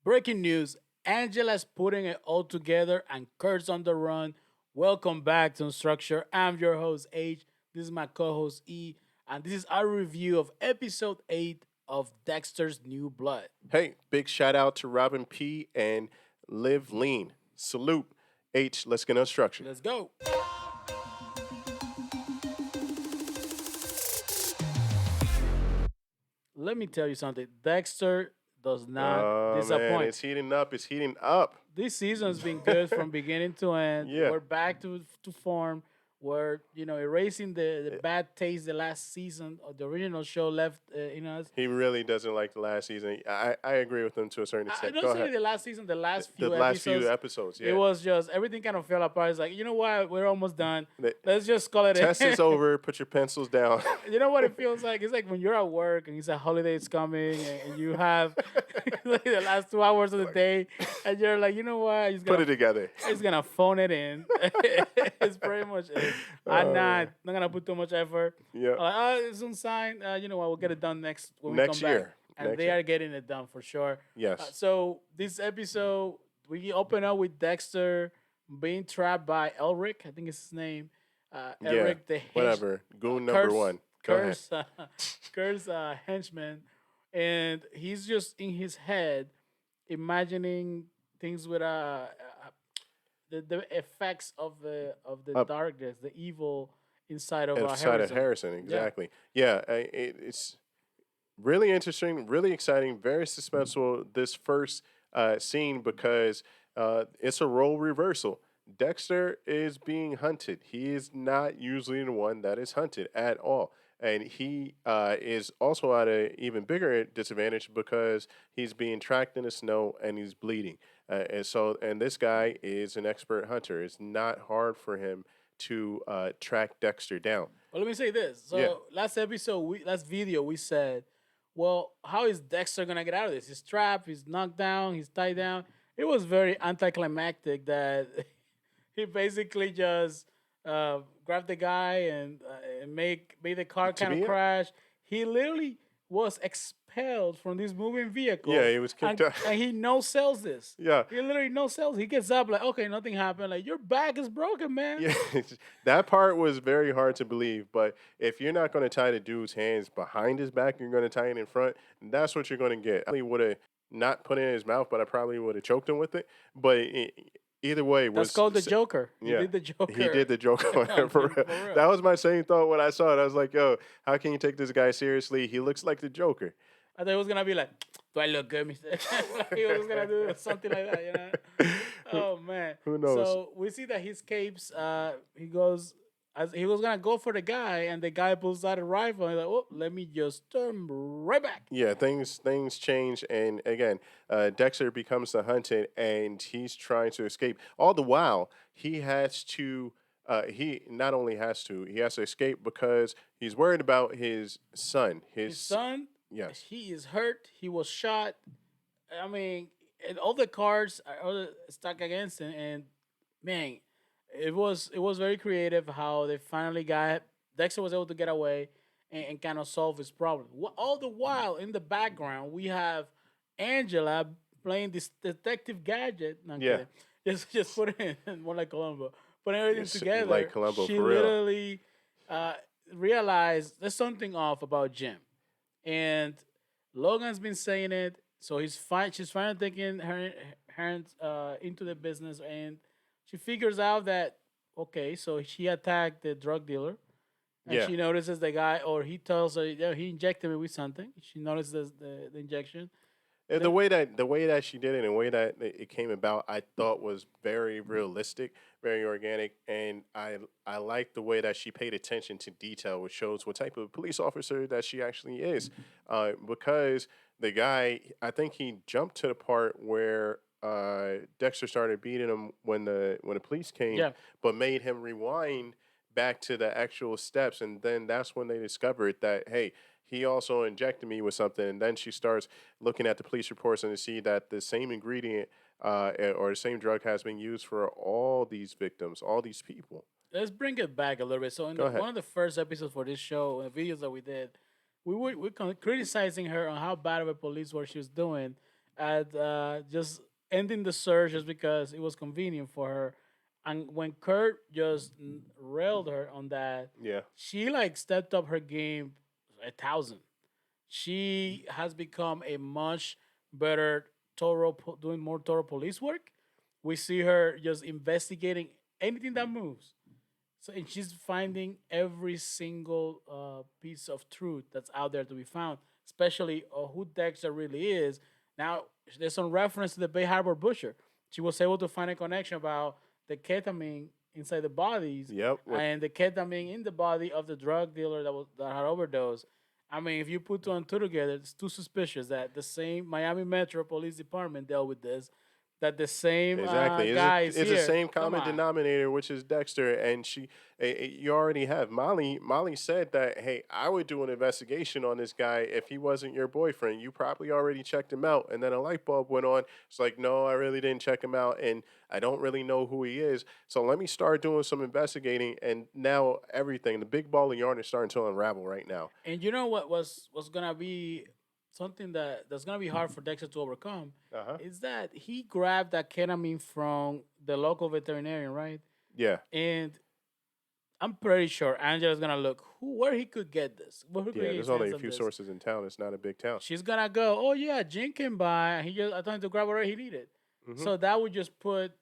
Breaking news: Angela's putting it all together and Kurt's on the run. Welcome back to Unstructure. I'm your host, H. This is my co host, E. And this is our review of episode 8 of Dexter's New Blood. Hey, big shout out to Robin P and Live Lean. Salute. H, let's get unstructured. Let's go. Let me tell you something. Dexter does not Oh man, disappoint. it's heating up. It's heating up. This season's been good from beginning to end. Yeah, We're back to form. We're erasing the bad taste the last season of the original show left in us. he really doesn't like the last season. I agree with him to a certain extent. Not Go necessarily ahead. the last season, the last The few last few episodes. episodes, It yeah. was just everything kind of fell apart. It's like, you know what, we're almost done. The Let's just call it. test is over. Put your pencils down. You know what it feels like? It's like when you're at work and it's a holiday is coming and you have like the last 2 hours of the day and you're like, you know what? Put it together. He's gonna phone it in. It's pretty much it. I'm not gonna put too much effort. Yeah. Like, oh, it's on sign. You know what? We'll get it done next when we Next come back. year. And Next they year. are getting it done for sure. Yes. So this episode, we open up with Dexter being trapped by Elric. I think it's his name. Yeah. Elric, the Whatever. Goon number one. Go ahead. Curse henchman, and he's just in his head imagining things with the effects of the Uh, darkness, the evil inside of Inside of Harrison. Harrison, Yeah, exactly. Yeah, it's really interesting, really exciting, very suspenseful. This first scene because it's a role reversal. Dexter is being hunted. He is not usually the one that is hunted at all. And he is also at an even bigger disadvantage because he's being tracked in the snow and he's bleeding. And this guy is an expert hunter. It's not hard for him to track Dexter down. well, let me say this. Yeah. So last video, we said, well, how is Dexter gonna get out of this? He's trapped. He's knocked down. He's tied down. It was very anticlimactic that he basically just grabbed the guy and made the car To kind of be crash. He literally was expelled from this moving vehicle. Yeah, he was kicked and, out. and he no sells this. Yeah. He literally no sells. He gets up like, okay, nothing happened. Like, your back is broken, man. Yeah, that part was very hard to believe. But if you're not going to tie the dude's hands behind his back, you're going to tie it in front. That's what you're going to get. I probably would have not put it in his mouth, but I probably would have choked him with it. But either way, That's called the Joker. He yeah, did the Joker. he did the joke on I that for mean, real. for real. That was my same thought when I saw it. I was like, yo, how can you take this guy seriously? He looks like the Joker. I thought it was gonna be like, "Do I look good, Mister?" Like, he was gonna do something like that, you know. Oh man. Who knows? So we see that he escapes. He goes as he was gonna go for the guy, and the guy pulls out a rifle. And he's like, "Oh, let me just turn right back." Yeah, things change, and again, Dexter becomes the hunted, and he's trying to escape. All the while, he has to. He not only has to, he has to escape because he's worried about his son. His son, Yes, he is hurt. He was shot. I mean, and all the cards are all stuck against him, and man, it was very creative how they finally got Dexter was able to get away and kind of solve his problem. All the while in the background we have Angela playing this detective gadget. No, I'm yeah, kidding. Just put it in more like Columbo. Putting everything It's together. like Columbo, She for real. literally uh, realized there's something off about Jim, and Logan's been saying it. So he's fine. She's finally taking her into the business, and she figures out that okay, so she attacked the drug dealer, and yeah. she notices the guy, or he tells her, yeah, he injected me with something. She notices the injection. And The, the way that she did it, and the way that it came about, I thought was very realistic, very organic, and I like the way that she paid attention to detail, which shows what type of police officer that she actually is. Because the guy, I think he jumped to the part where Dexter started beating him when the police came, yeah, but made him rewind back to the actual steps, and then that's when they discovered that hey, he also injected me with something. And then she starts looking at the police reports and to see that the same ingredient or the same drug has been used for all these victims, all these people. let's bring it back a little bit. So in Go ahead. one of the first episodes for this show, videos that we did, we were criticizing her on how bad of a police work she was doing, at just ending the search just because it was convenient for her. And when Kurt just railed her on that, Yeah. she like stepped up her game 1,000. She has become a much better doing more thorough police work. We see her just investigating anything that moves. So and she's finding every single piece of truth that's out there to be found, especially who Dexter really is. Now there's some reference to the Bay Harbor Butcher. She was able to find a connection about the ketamine inside the bodies Yep. and the ketamine in the body of the drug dealer that had overdosed. I mean, if you put two and two together, it's too suspicious that the same Miami Metro Police Department dealt with this. That the same Exactly. guy is It's the here. same Come common on. denominator, which is Dexter, and you already have Molly. Molly said that, hey, I would do an investigation on this guy if he wasn't your boyfriend. You probably already checked him out, and then a light bulb went on. It's like, no, I really didn't check him out, and I don't really know who he is. So let me start doing some investigating, and now everything, the big ball of yarn is starting to unravel right now. And you know what was gonna be something that's gonna be hard for Dexter to overcome Uh huh. is that he grabbed that ketamine from the local veterinarian, right? Yeah. And I'm pretty sure Angela's gonna look where he could get this, where he could Yeah. get his There's only hands a on few this. sources in town. It's not a big town. She's gonna go, oh yeah, Jim came by. And he just I told him to grab whatever he needed. Hmm. So that would just put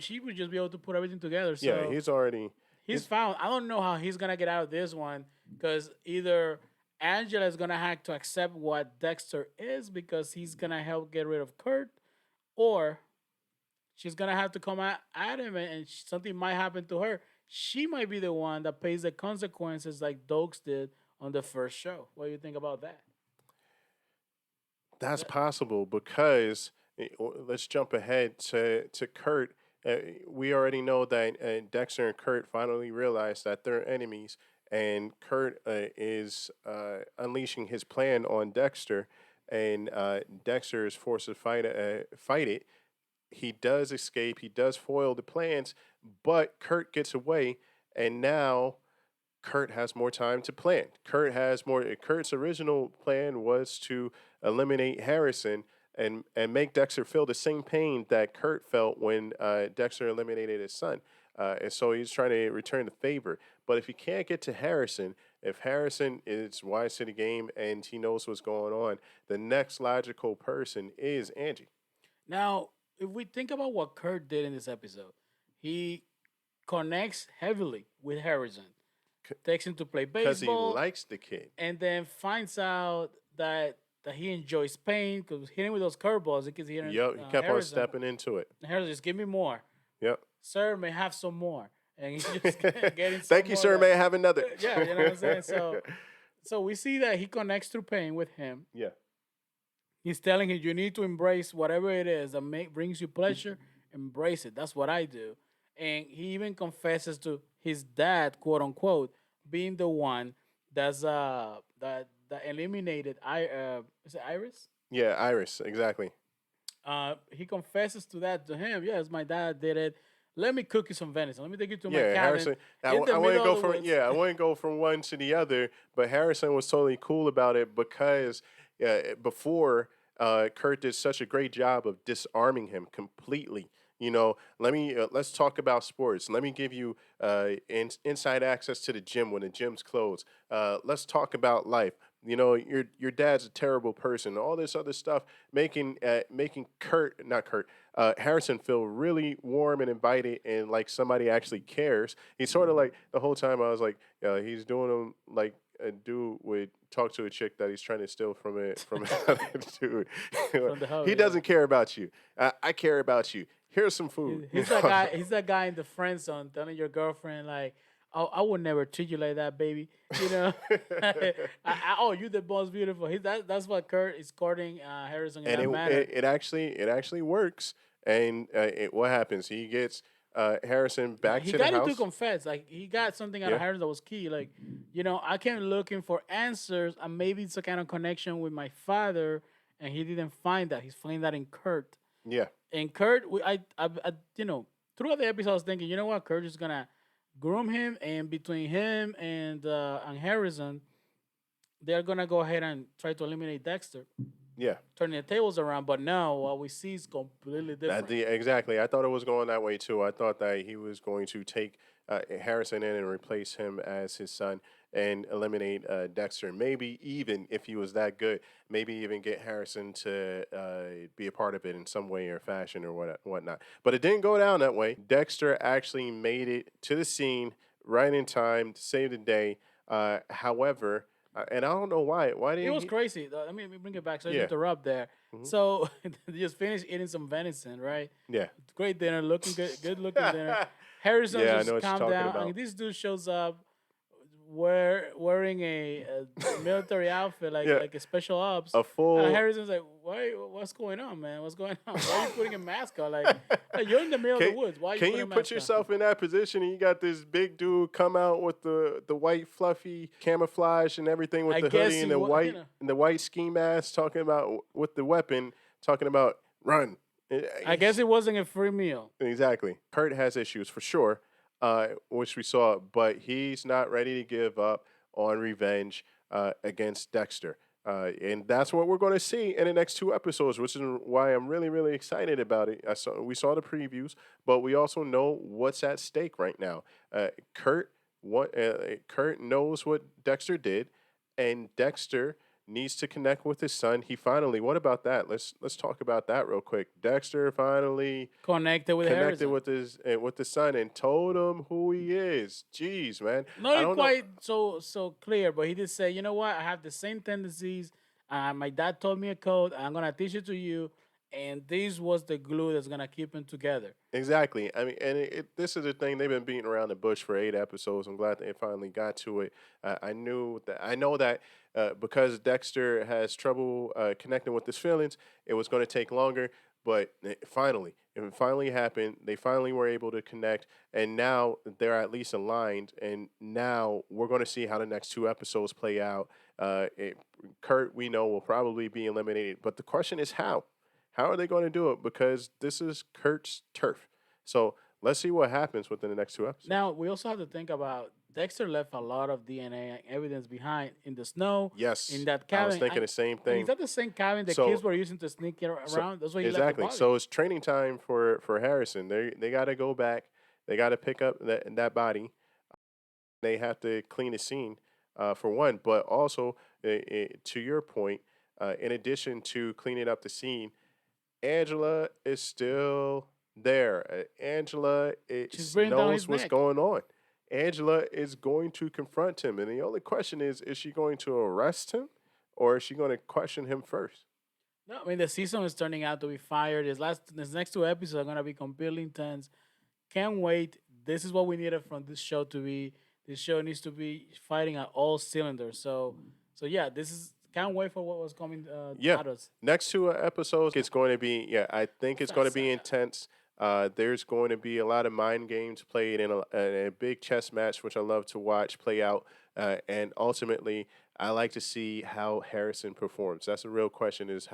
she would just be able to put everything together. Yeah. So He's already. he's He's found. I don't know how he's gonna get out of this one because either Angela is gonna have to accept what Dexter is because he's gonna help get rid of Kurt, or she's gonna have to come at him and something might happen to her. She might be the one that pays the consequences like Dokes did on the first show. What do you think about that? That's possible because let's jump ahead to Kurt. We already know that Dexter and Kurt finally realized that they're enemies, and Kurt is unleashing his plan on Dexter, and Dexter is forced to fight it. He does escape. He does foil the plans, but Kurt gets away, and now Kurt has more time to plan. Kurt has more. Kurt's original plan was to eliminate Harrison and make Dexter feel the same pain that Kurt felt when Dexter eliminated his son. And so he's trying to return the favor. But if he can't get to Harrison, if Harrison is wise to the game and he knows what's going on, the next logical person is Angie. Now, if we think about what Kurt did in this episode, he connects heavily with Harrison, takes him to play Because he baseball, likes the kid. and then finds out that he enjoys pain because hitting with those curveballs, he keeps hitting Yep, he kept on Harrison. stepping into it. And Harrison, just give me more. Yep. Sir, may have some more. And he's just getting some Thank you, more sir. of May I that. have another? Yeah, you know what I'm saying? So we see that he connects through pain with him. yeah. He's telling him you need to embrace whatever it is that brings you pleasure. Embrace it. That's what I do. And he even confesses to his dad, quote unquote, being the one that eliminated is it Iris? Yeah, Iris, exactly. He confesses to that to him. Yes, my dad did it. Let me cook you some venison. Let me take you to my Yeah, cabin Harrison. in the I wouldn't middle go of the from woods. I wouldn't go from one to the other, but Harrison was totally cool about it because before Kurt did such a great job of disarming him completely. Let's talk about sports. Let me give you inside access to the gym when the gym's closed. Let's talk about life. Your dad's a terrible person. All this other stuff, making Harrison feel really warm and invited, and like somebody actually cares. He's sort of like the whole time I was like, he's doing him like a dude would talk to a chick that he's trying to steal from another dude. From the hoe, He yeah. doesn't care about you. I care about you. Here's some food. He's that guy. He's that guy in the friend zone telling your girlfriend like, "Oh, I would never treat you like that, baby." You know, oh, you the most beautiful. That's what Kurt is courting Harrison in and that manner. it actually works. And what happens? He gets Harrison back He to the got it to house. confess. Like he got something out of Yeah, Harrison that was key. Like, I came looking for answers, and maybe it's a kind of connection with my father, and he didn't find that. He's finding that in Kurt. yeah, And Kurt, throughout the episode, I was thinking, you know what, Kurt is gonna groom him, and between him and Harrison, they're gonna go ahead and try to eliminate Dexter. Yeah. turning the tables around. But now what we see is completely different. Exactly. I thought it was going that way too. I thought that he was going to take Harrison in and replace him as his son and eliminate Dexter. Maybe even if he was that good, maybe even get Harrison to be a part of it in some way or fashion or whatnot. But it didn't go down that way. Dexter actually made it to the scene right in time to save the day. However, and I don't know why. Why It didn't was he? crazy. Let me bring it back. Sorry to Yeah. interrupt there. Mhm. So they just finished eating some venison, right? Yeah. Great dinner, looking good looking dinner. Harrison Yeah, I know just what you're calmed talking down, about. and this dude shows up wearing a military outfit, Yeah, like a special ops. a full. Harrison's like, "Why? What's going on, man? What's going on? Why are you putting a mask on? Like you're in the middle of the Can woods. Why are you can putting you a put mask on?" yourself in that position and you got this big dude come out with the white fluffy camouflage and everything with I the hoodie guess and he, you know, the white ski mask talking about with the weapon talking about run. I guess it wasn't a free meal. Exactly. Kurt has issues for sure, which we saw, but he's not ready to give up on revenge against Dexter. And that's what we're going to see in the next two episodes, which is why I'm really, really excited about it. We saw the previews, but we also know what's at stake right now. Kurt knows what Dexter did, and Dexter needs to connect with his son. He finally. What about that? Let's talk about that real quick. Dexter finally Connected with connected Harrison. with his son and told him who he is. Jeez, man. I Not don't know. quite so clear, but he did say, you know what? I have the same tendencies. My dad told me a code. I'm gonna teach it to you, and this was the glue that's gonna keep them together. Exactly. I mean, and this is the thing. They've been beating around the bush for 8 episodes. I'm glad they finally got to it. I know that because Dexter has trouble connecting with his feelings, it was going to take longer. But it finally happened. They finally were able to connect, and now they're at least aligned. And now we're going to see how the next two episodes play out. Kurt, we know, will probably be eliminated, but the question is how. How are they going to do it? Because this is Kurt's turf. So let's see what happens within the next two episodes. Now we also have to think about Dexter left a lot of DNA and evidence behind in the snow. Yes, In that I was cabin. thinking the same And thing. is that the same cabin the So, kids were using to sneak so around? That's where he left the exactly. body. So it's training time for Harrison. They got to go back. They got to pick up that body. They have to clean the scene for one, but also to your point, in addition to cleaning up the scene, Angela is still there. Angela She's breathing down his knows what's neck. going on. Angela is going to confront him, and the only question is she going to arrest him, or is she going to question him first? No, I mean the season is turning out to be fire. This next two episodes are gonna be completely intense. Can't wait. This is what we needed from this show to be. This show needs to be fighting at all cylinders. So yeah, this is can't wait for what was coming Yeah, at us. next two episodes, it's going to be. Yeah, I think it's going to be intense. There's going to be a lot of mind games played in a big chess match, which I love to watch play out. And ultimately, I like to see how Harrison performs. That's the real question: is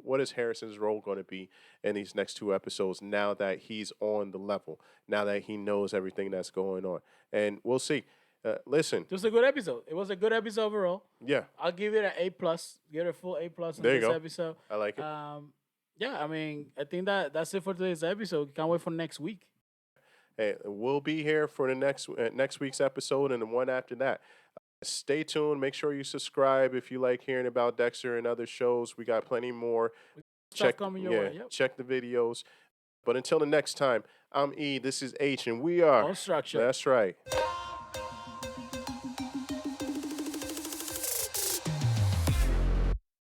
what is Harrison's role going to be in these next two episodes? Now that he's on the level, now that he knows everything that's going on, and we'll see. Listen, It was a good episode. It was a good episode overall. yeah, I'll give it an A plus. Give it a full A plus on there you this go. episode. I like it. Yeah, I mean, I think that's it for today's episode. Can't wait for next week. Hey, we'll be here for the next week's episode and the one after that. Stay tuned. Make sure you subscribe if you like hearing about Dexter and other shows. We got plenty more. Stuff coming your way. Yep. Check the videos. But until the next time, I'm E. This is H, and we are. On structure. That's right.